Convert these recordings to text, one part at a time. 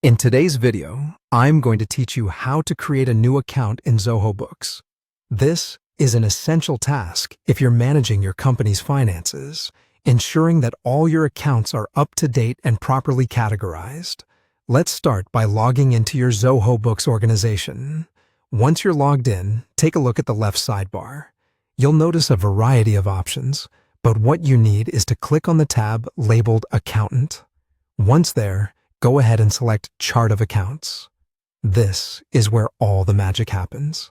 In today's video, I'm going to teach you how to create a new account in Zoho Books. This is an essential task if you're managing your company's finances, ensuring that all your accounts are up to date and properly categorized. Let's start by logging into your Zoho Books organization. Once you're logged in, take a look at the left sidebar. You'll notice a variety of options, but what you need is to click on the tab labeled Accountant. Once there, go ahead and select Chart of Accounts. This is where all the magic happens.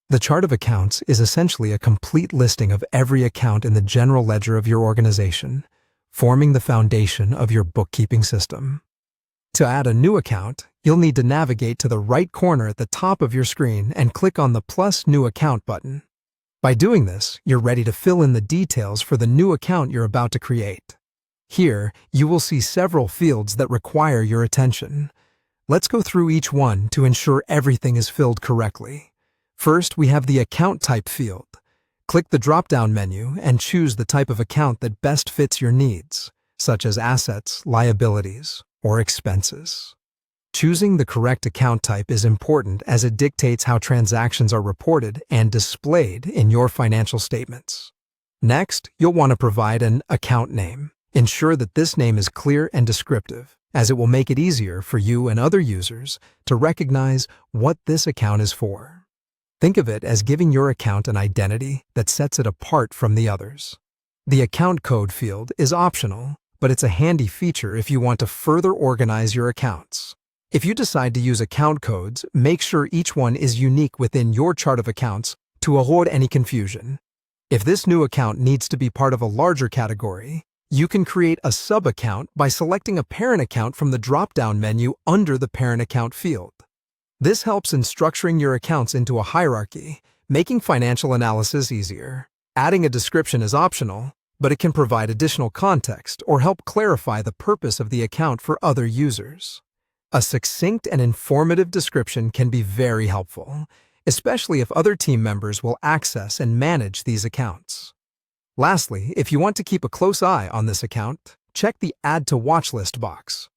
The Chart of Accounts is essentially a complete listing of every account in the general ledger of your organization, forming the foundation of your bookkeeping system. To add a new account, you'll need to navigate to the right corner at the top of your screen and click on the plus New Account button. By doing this, you're ready to fill in the details for the new account you're about to create. Here, you will see several fields that require your attention. Let's go through each one to ensure everything is filled correctly. First, we have the Account Type field. Click the drop-down menu and choose the type of account that best fits your needs, such as assets, liabilities, or expenses. Choosing the correct account type is important as it dictates how transactions are reported and displayed in your financial statements. Next, you'll want to provide an account name. Ensure that this name is clear and descriptive, as it will make it easier for you and other users to recognize what this account is for. Think of it as giving your account an identity that sets it apart from the others. The account code field is optional, but it's a handy feature if you want to further organize your accounts. If you decide to use account codes, make sure each one is unique within your chart of accounts to avoid any confusion. If this new account needs to be part of a larger category, you can create a sub-account by selecting a parent account from the drop-down menu under the parent account field. This helps in structuring your accounts into a hierarchy, making financial analysis easier. Adding a description is optional, but it can provide additional context or help clarify the purpose of the account for other users. A succinct and informative description can be very helpful, especially if other team members will access and manage these accounts. Lastly, if you want to keep a close eye on this account, check the Add to Watch List box.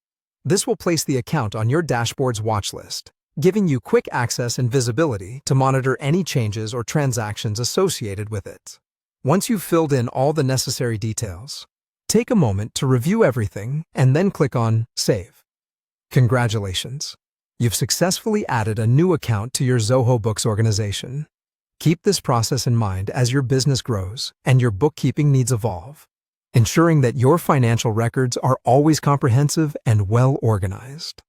This will place the account on your dashboard's watch list, giving you quick access and visibility to monitor any changes or transactions associated with it. Once you've filled in all the necessary details, take a moment to review everything and then click on Save. Congratulations! You've successfully added a new account to your Zoho Books organization. Keep this process in mind as your business grows and your bookkeeping needs evolve, ensuring that your financial records are always comprehensive and well organized.